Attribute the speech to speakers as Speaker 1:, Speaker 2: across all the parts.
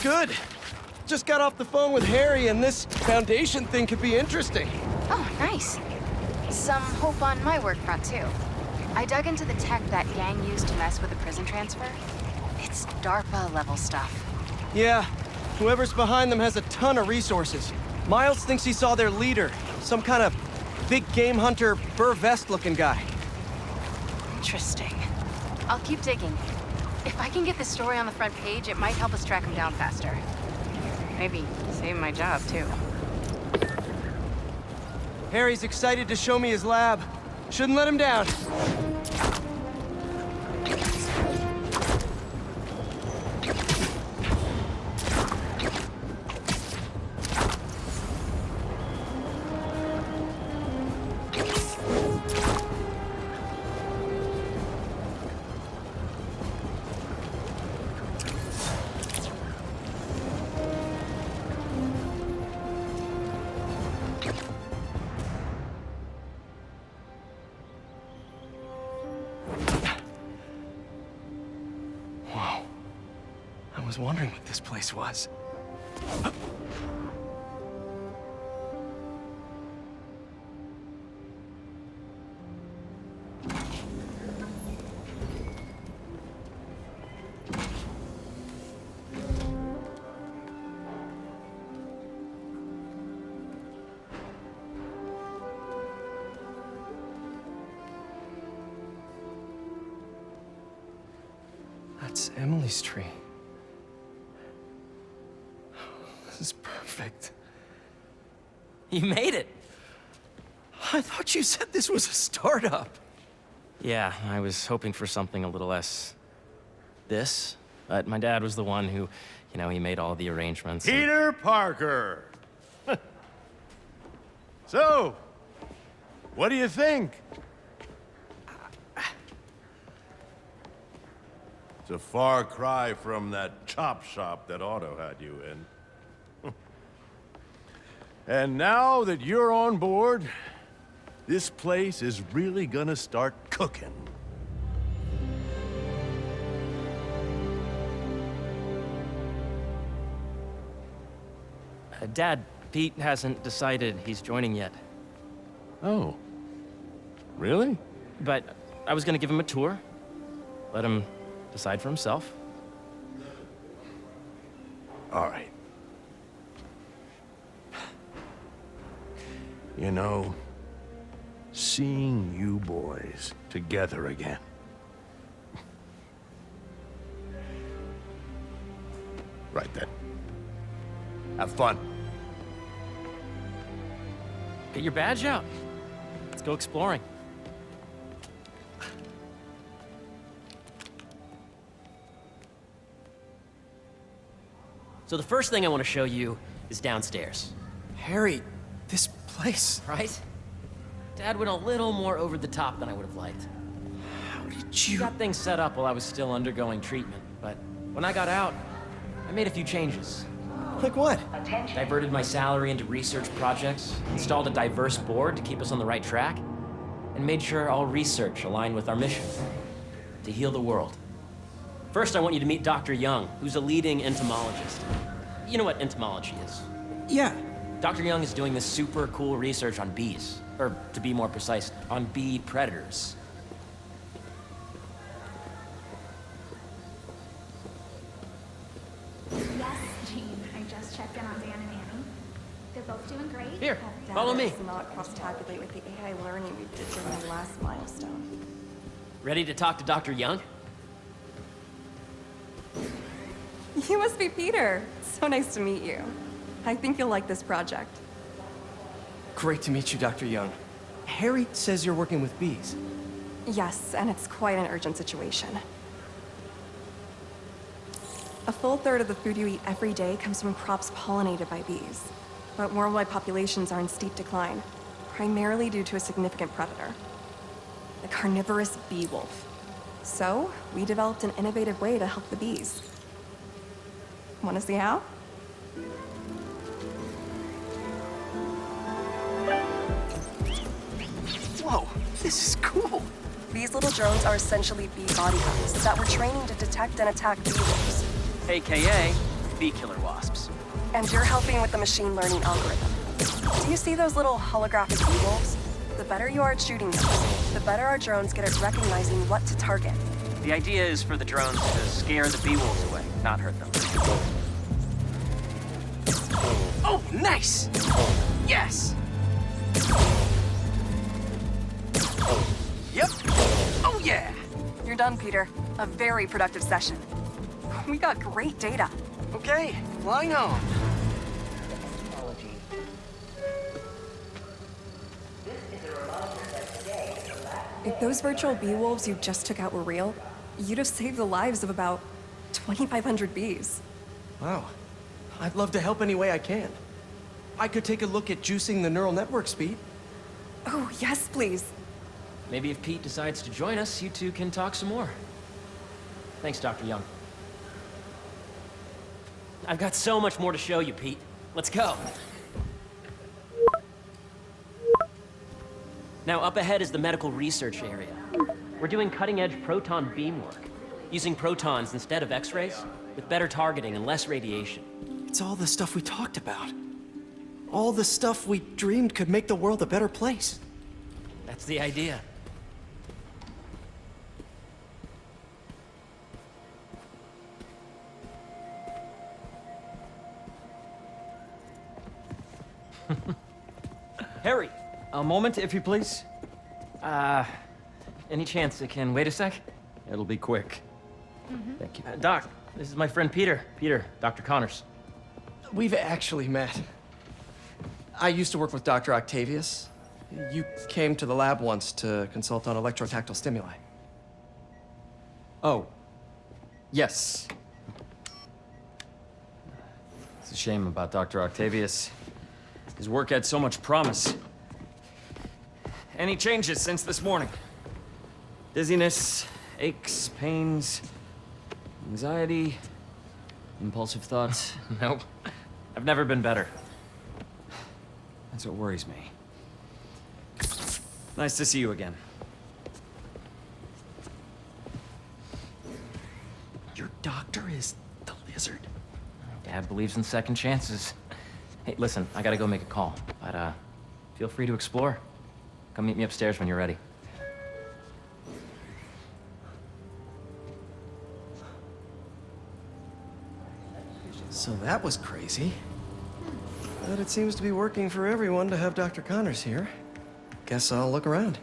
Speaker 1: good. Just got off the phone with Harry, and this Foundation thing could be interesting.
Speaker 2: Oh, nice. Some hope on my work front, too. I dug into the tech that gang used to mess with the prison transfer. It's DARPA-level stuff.
Speaker 1: Yeah, whoever's behind them has a ton of resources. Miles thinks he saw their leader, some kind of big game hunter, fur vest-looking guy.
Speaker 2: Interesting. I'll keep digging. If I can get this story on the front page, it might help us track him down faster. Maybe save my job, too.
Speaker 1: Harry's excited to show me his lab. Shouldn't let him down. I was wondering what this place was. That's Emily's tree. This is perfect.
Speaker 3: You made it!
Speaker 1: I thought you said this was a startup.
Speaker 3: Yeah, I was hoping for something a little less... this. But my dad was the one who, he made all the arrangements.
Speaker 4: Peter Parker! So, what do you think? It's a far cry from that chop shop that Otto had you in. And now that you're on board, this place is really gonna start cooking.
Speaker 3: Dad, Pete hasn't decided he's joining yet.
Speaker 4: Oh. Really?
Speaker 3: But I was gonna give him a tour. Let him decide for himself.
Speaker 4: All right. Seeing you boys together again. Right then. Have fun.
Speaker 3: Get your badge out. Let's go exploring. So the first thing I want to show you is downstairs.
Speaker 1: Harry, this place.
Speaker 3: Right? Dad went a little more over the top than I would have liked.
Speaker 1: How did
Speaker 3: He
Speaker 1: you...
Speaker 3: got things set up while I was still undergoing treatment, but when I got out, I made a few changes.
Speaker 1: Like what?
Speaker 3: Diverted my salary into research projects, installed a diverse board to keep us on the right track, and made sure all research aligned with our mission, to heal the world. First, I want you to meet Dr. Young, who's a leading entomologist. You know what entomology is?
Speaker 1: Yeah.
Speaker 3: Dr. Young is doing this super cool research on bees, or to be more precise, on bee predators.
Speaker 5: Yes, Jean. I just checked in on Dan and Annie. They're both doing great.
Speaker 3: Here, follow me.
Speaker 6: Does not cross-tabulate with the AI learning we did during the last milestone.
Speaker 3: Ready to talk to Dr. Young?
Speaker 6: You must be Peter. So nice to meet you. I think you'll like this project.
Speaker 1: Great to meet you, Dr. Young. Harry says you're working with bees.
Speaker 6: Yes, and it's quite an urgent situation. A full third of the food you eat every day comes from crops pollinated by bees. But worldwide populations are in steep decline, primarily due to a significant predator, the carnivorous bee wolf. So, we developed an innovative way to help the bees. Want to see how?
Speaker 1: Whoa, this is cool.
Speaker 6: These little drones are essentially bee bodyguards that we're training to detect and attack bee wolves.
Speaker 3: AKA
Speaker 7: bee killer wasps.
Speaker 6: And you're helping with the machine learning algorithm. Do you see those little holographic bee-wolves? The better you are at shooting them, the better our drones get at recognizing what to target.
Speaker 7: The idea is for the drones to scare the bee wolves away, not hurt them. Oh, nice! Yes! Yep! Oh, yeah!
Speaker 6: You're done, Peter. A very productive session. We got great data.
Speaker 1: Okay, flying on.
Speaker 6: If those virtual bee wolves you just took out were real, you'd have saved the lives of about 2,500 bees.
Speaker 1: Wow. I'd love to help any way I can. I could take a look at juicing the neural network speed.
Speaker 6: Oh, yes, please.
Speaker 3: Maybe if Pete decides to join us, you two can talk some more. Thanks, Dr. Young. I've got so much more to show you, Pete. Let's go. Now, up ahead is the medical research area. We're doing cutting-edge proton beam work, using protons instead of X-rays, with better targeting and less radiation.
Speaker 1: It's all the stuff we talked about. All the stuff we dreamed could make the world a better place.
Speaker 3: That's the idea. Harry!
Speaker 8: A moment, if you please.
Speaker 3: Any chance it can wait a sec?
Speaker 8: It'll be quick. Thank you.
Speaker 3: Doc, this is my friend Peter. Peter, Dr. Connors.
Speaker 1: We've actually met. I used to work with Dr. Octavius. You came to the lab once to consult on electrotactile stimuli.
Speaker 8: Oh. Yes. It's a shame about Dr. Octavius. His work had so much promise. Any changes since this morning? Dizziness, aches, pains, anxiety, impulsive thoughts?
Speaker 3: Nope. I've never been better.
Speaker 8: That's what worries me. Nice to see you again.
Speaker 1: Your doctor is the lizard.
Speaker 3: Dad believes in second chances. Hey, listen, I gotta go make a call, but feel free to explore. Come meet me upstairs when you're ready.
Speaker 1: So that was crazy. But it seems to be working for everyone to have Dr. Connors here. Guess I'll look around.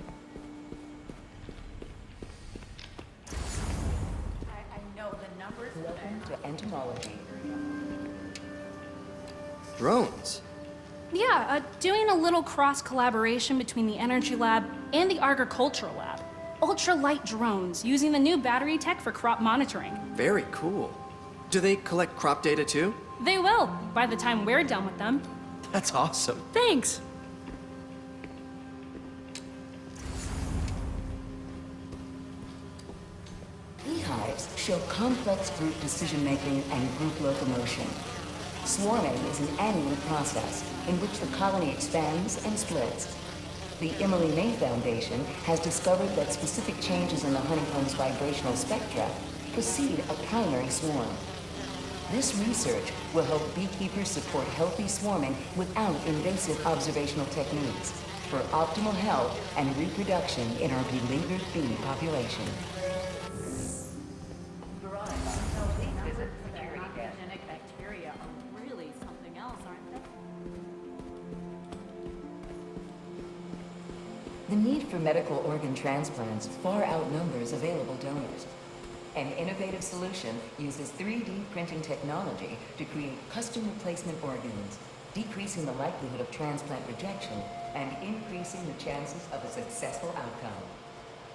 Speaker 9: I know the numbers. Welcome to entomology.
Speaker 1: Drones.
Speaker 5: Yeah, doing a little cross-collaboration between the Energy Lab and the Agricultural Lab. Ultralight drones using the new battery tech for crop monitoring.
Speaker 1: Very cool. Do they collect crop data too?
Speaker 5: They will, by the time we're done with them.
Speaker 1: That's awesome.
Speaker 5: Thanks.
Speaker 9: Beehives show complex group decision-making and group locomotion. Swarming is an annual process in which the colony expands and splits. The Emil-May Foundation has discovered that specific changes in the honeycomb's vibrational spectra precede a primary swarm. This research will help beekeepers support healthy swarming without invasive observational techniques for optimal health and reproduction in our beleaguered bee population.
Speaker 2: Bacteria are really something else, aren't they?
Speaker 9: The need for medical organ transplants far outnumbers available donors. An innovative solution uses 3D printing technology to create custom replacement organs, decreasing the likelihood of transplant rejection and increasing the chances of a successful outcome.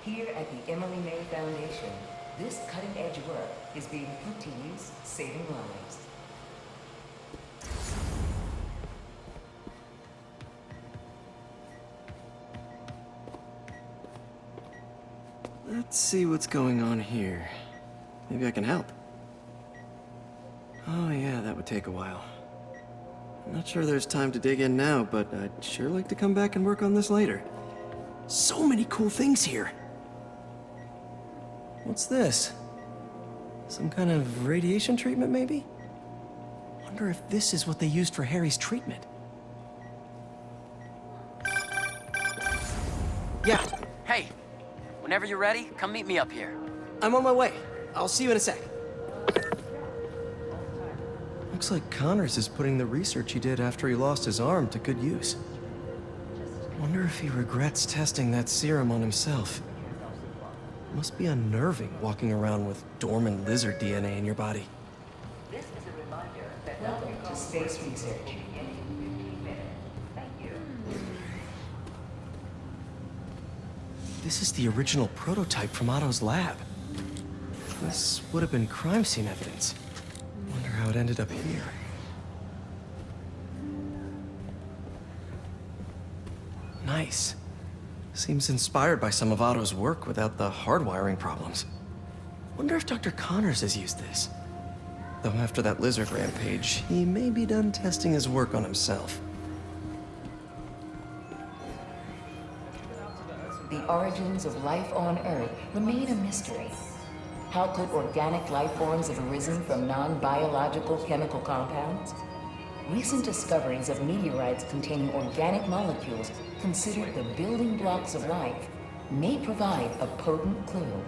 Speaker 9: Here at the Emil-May Foundation, this cutting-edge work is being put to use, saving lives.
Speaker 1: Let's see what's going on here. Maybe I can help. Oh yeah, that would take a while. I'm not sure there's time to dig in now, but I'd sure like to come back and work on this later. So many cool things here. What's this? Some kind of radiation treatment, maybe? Wonder if this is what they used for Harry's treatment. Yeah,
Speaker 7: Hey, whenever you're ready, come meet me up here.
Speaker 1: I'm on my way. I'll see you in a sec. Looks like Connors is putting the research he did after he lost his arm to good use. Wonder if he regrets testing that serum on himself. Must be unnerving walking around with dormant lizard DNA in your body.
Speaker 9: This is a reminder that welcome to space research.
Speaker 1: This is the original prototype from Otto's lab. This would have been crime scene evidence. Wonder how it ended up here. Nice. Seems inspired by some of Otto's work without the hardwiring problems. Wonder if Dr. Connors has used this. Though after that lizard rampage, he may be done testing his work on himself.
Speaker 9: The origins of life on Earth remain a mystery. How could organic life forms have arisen from non-biological chemical compounds? Recent discoveries of meteorites containing organic molecules considered the building blocks of life may provide a potent clue.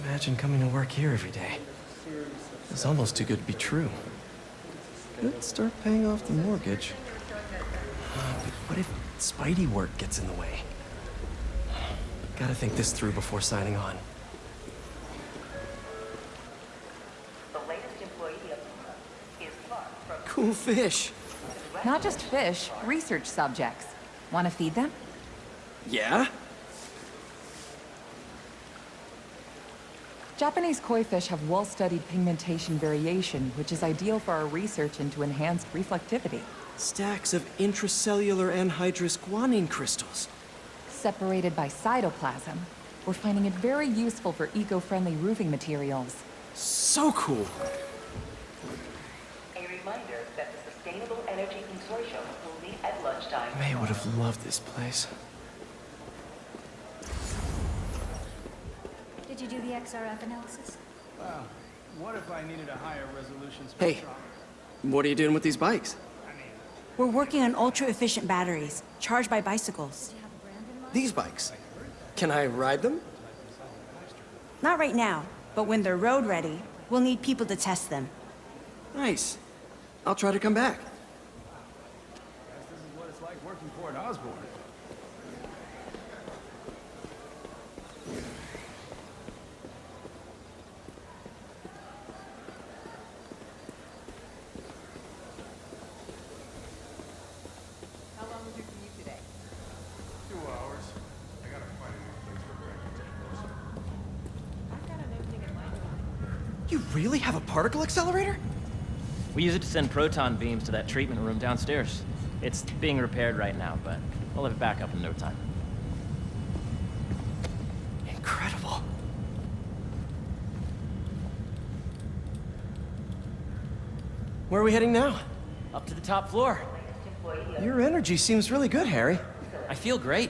Speaker 1: Imagine coming to work here every day. It's almost too good to be true. Could start paying off the mortgage. But what if Spidey work gets in the way? Gotta think this through before signing on.
Speaker 9: The latest employee of the month is Clark from...
Speaker 1: Cool fish.
Speaker 10: Not just fish, research subjects. Want to feed them?
Speaker 1: Yeah?
Speaker 10: Japanese koi fish have well-studied pigmentation variation, which is ideal for our research into enhanced reflectivity.
Speaker 1: Stacks of intracellular anhydrous guanine crystals.
Speaker 10: Separated by cytoplasm, we're finding it very useful for eco-friendly roofing materials.
Speaker 1: So cool.
Speaker 9: A reminder that the Sustainable Energy Consortium will meet at lunchtime.
Speaker 1: May would have loved this place.
Speaker 11: Did you do the XRF analysis?
Speaker 12: Well, what if I needed a higher resolution
Speaker 1: Hey,
Speaker 12: spectrometer?
Speaker 1: what are you doing with these bikes?
Speaker 11: We're working on ultra-efficient batteries, charged by bicycles.
Speaker 1: These bikes. Can I ride them?
Speaker 11: Not right now, but when they're road ready, we'll need people to test them.
Speaker 1: Nice. I'll try to come back.
Speaker 12: Guess this is what it's like working for an Osborne.
Speaker 10: How long was your commute today?
Speaker 4: 2 hours. I gotta find a new place for breakfast.
Speaker 10: I've got an opening at my...
Speaker 1: You really have a particle accelerator?
Speaker 3: We use it to send proton beams to that treatment room downstairs. It's being repaired right now, but we'll have it back up in no time.
Speaker 1: Incredible. Where are we heading now?
Speaker 3: Up to the top floor.
Speaker 1: Your energy seems really good, Harry.
Speaker 3: I feel great.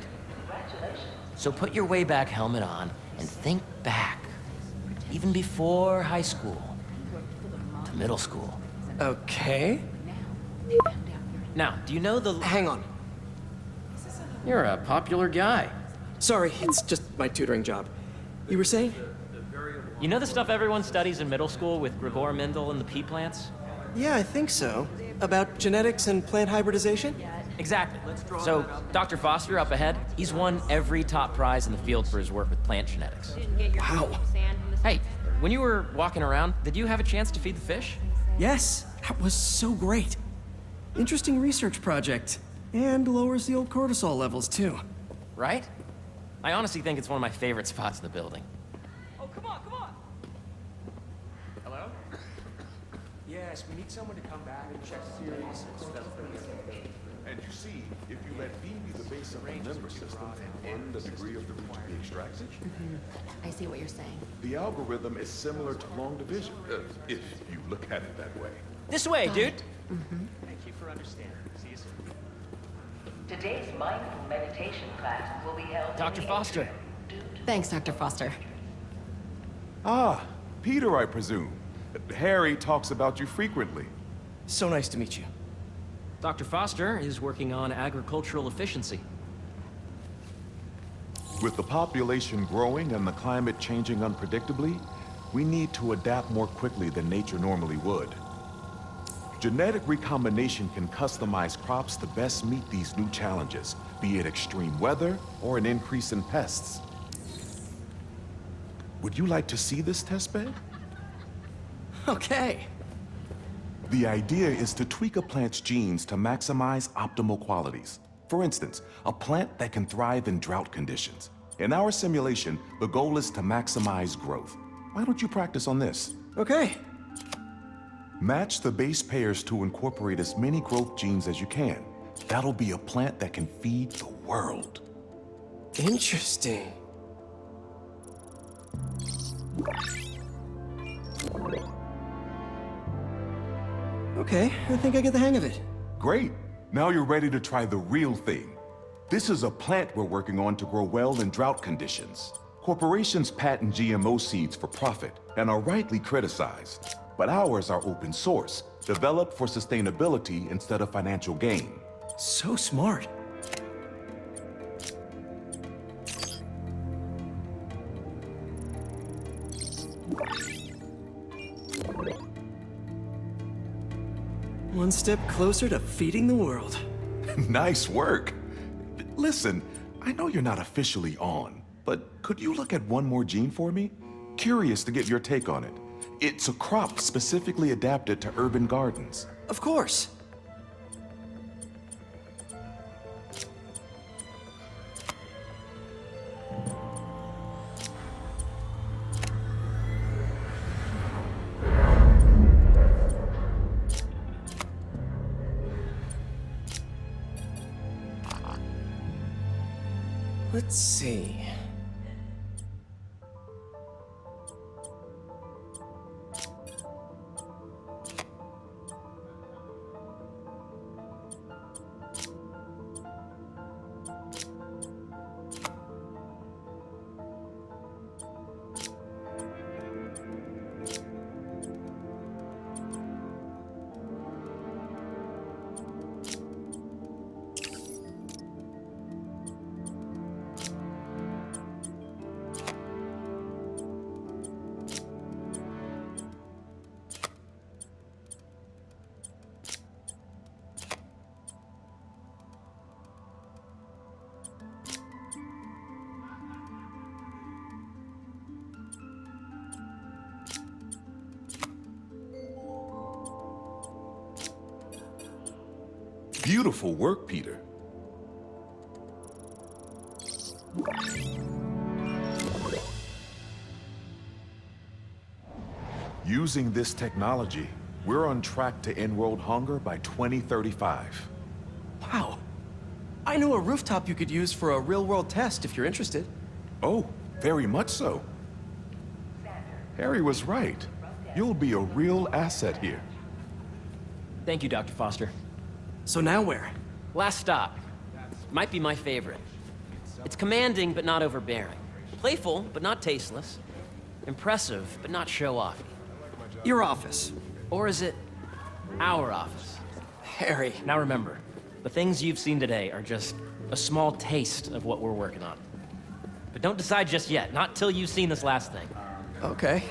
Speaker 3: So put your way back helmet on and think back. Even before high school. To middle school.
Speaker 1: Okay.
Speaker 3: Now, do you know the...
Speaker 1: Hang on.
Speaker 3: You're a popular guy.
Speaker 1: Sorry, it's just my tutoring job. You were saying?
Speaker 3: You know the stuff everyone studies in middle school with Gregor Mendel and the pea plants?
Speaker 1: Yeah, I think so. About genetics and plant hybridization?
Speaker 3: Exactly. So, Dr. Foster up ahead, he's won every top prize in the field for his work with plant genetics.
Speaker 1: Wow.
Speaker 3: Hey, when you were walking around, did you have a chance to feed the fish?
Speaker 1: Yes, that was so great. Interesting research project. And lowers the old cortisol levels, too.
Speaker 3: Right? I honestly think it's one of my favorite spots in the building.
Speaker 8: Oh, come on, come on!
Speaker 13: Hello? Yes, we need someone to come back and check series and stuff.
Speaker 14: And you see, if you let B be the base of the member system and N the degree of the root to be extracted,
Speaker 15: I see what you're saying.
Speaker 14: the algorithm is similar to long division, if you look at it that way.
Speaker 3: This way, dude.
Speaker 7: Thank you for understanding. See you soon.
Speaker 9: Today's mindful meditation class will be held.
Speaker 3: Dr. Foster.
Speaker 15: Thanks, Dr. Foster.
Speaker 14: Ah, Peter, I presume. Harry talks about you frequently.
Speaker 1: So nice to meet you.
Speaker 3: Dr. Foster is working on agricultural efficiency.
Speaker 14: With the population growing and the climate changing unpredictably, we need to adapt more quickly than nature normally would. Genetic recombination can customize crops to best meet these new challenges, be it extreme weather or an increase in pests. Would you like to see this testbed?
Speaker 1: Okay.
Speaker 14: The idea is to tweak a plant's genes to maximize optimal qualities. For instance, a plant that can thrive in drought conditions. In our simulation, the goal is to maximize growth. Why don't you practice on this?
Speaker 1: Okay.
Speaker 14: Match the base pairs to incorporate as many growth genes as you can. That'll be a plant that can feed the world.
Speaker 1: Interesting. Okay, I think I get the hang of it.
Speaker 14: Great. Now you're ready to try the real thing. This is a plant we're working on to grow well in drought conditions. Corporations patent GMO seeds for profit and are rightly criticized. But ours are open source, developed for sustainability instead of financial gain.
Speaker 1: So smart. One step closer to feeding the world.
Speaker 14: Nice work. Listen, I know you're not officially on, but could you look at one more gene for me? Curious to get your take on it. It's a crop specifically adapted to urban gardens.
Speaker 1: Of course. Let's see.
Speaker 14: Beautiful work, Peter. Using this technology, we're on track to end world hunger by 2035.
Speaker 1: Wow. I know a rooftop you could use for a real-world test if you're interested.
Speaker 14: Oh, very much so. Harry was right. You'll be a real asset here.
Speaker 3: Thank you, Dr. Foster.
Speaker 1: So now where?
Speaker 3: Last stop. Might be my favorite. It's commanding, but not overbearing. Playful, but not tasteless. Impressive, but not show-offy.
Speaker 1: Your office.
Speaker 3: Or is it our office?
Speaker 1: Harry.
Speaker 3: Now remember, the things you've seen today are just a small taste of what we're working on. But don't decide just yet, not till you've seen this last thing.
Speaker 1: Okay.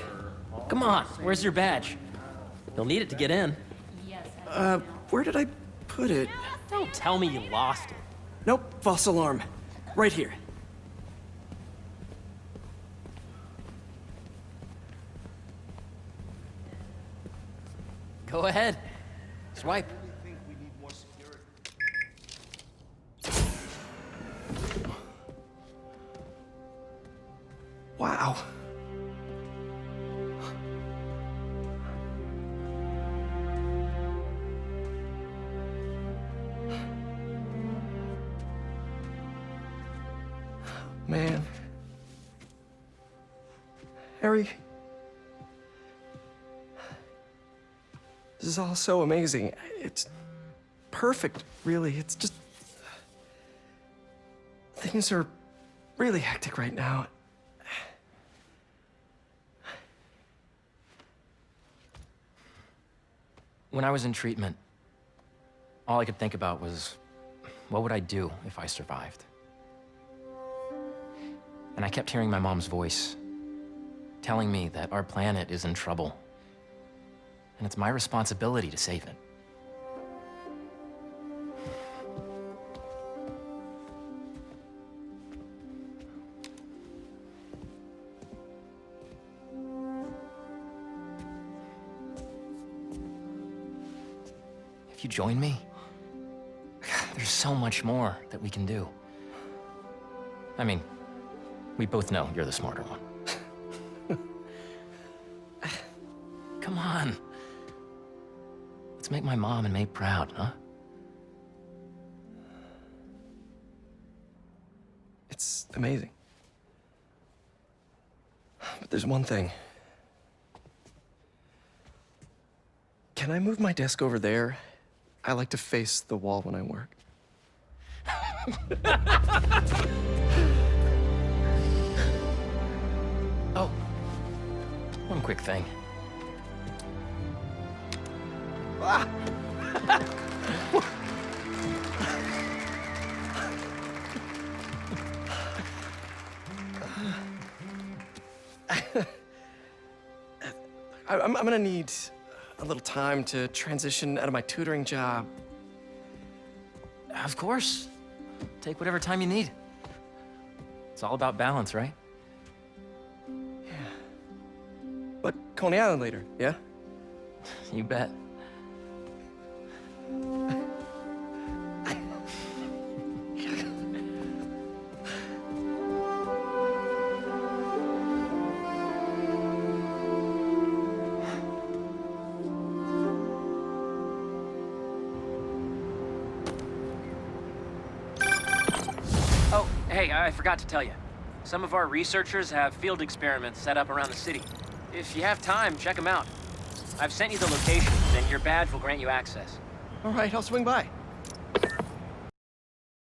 Speaker 3: Come on, where's your badge? You'll need it to get in.
Speaker 1: Where did I put it?
Speaker 3: Don't tell me you lost it.
Speaker 1: Nope, false alarm. Right here.
Speaker 3: Go ahead. Swipe.
Speaker 1: Wow. Man. Harry. This is all so amazing. It's perfect, really. It's just... Things are really hectic right now.
Speaker 3: When I was in treatment, all I could think about was, what would I do if I survived? And I kept hearing my mom's voice, telling me that our planet is in trouble, and it's my responsibility to save it. If you join me, there's so much more that we can do. I mean, we both know you're the smarter one. Come on. Let's make my mom and May proud, huh?
Speaker 1: It's amazing. But there's one thing. Can I move my desk over there? I like to face the wall when I work.
Speaker 3: Oh, one quick thing.
Speaker 1: Ah. I'm gonna need a little time to transition out of my tutoring job.
Speaker 3: Of course. Take whatever time you need. It's all about balance, right?
Speaker 1: Yeah. But Coney Island later, yeah?
Speaker 3: You bet.
Speaker 7: Oh, hey, I forgot to tell you. Some of our researchers have field experiments set up around the city. If you have time, check them out. I've sent you the locations, and your badge will grant you access.
Speaker 1: All right, I'll swing by.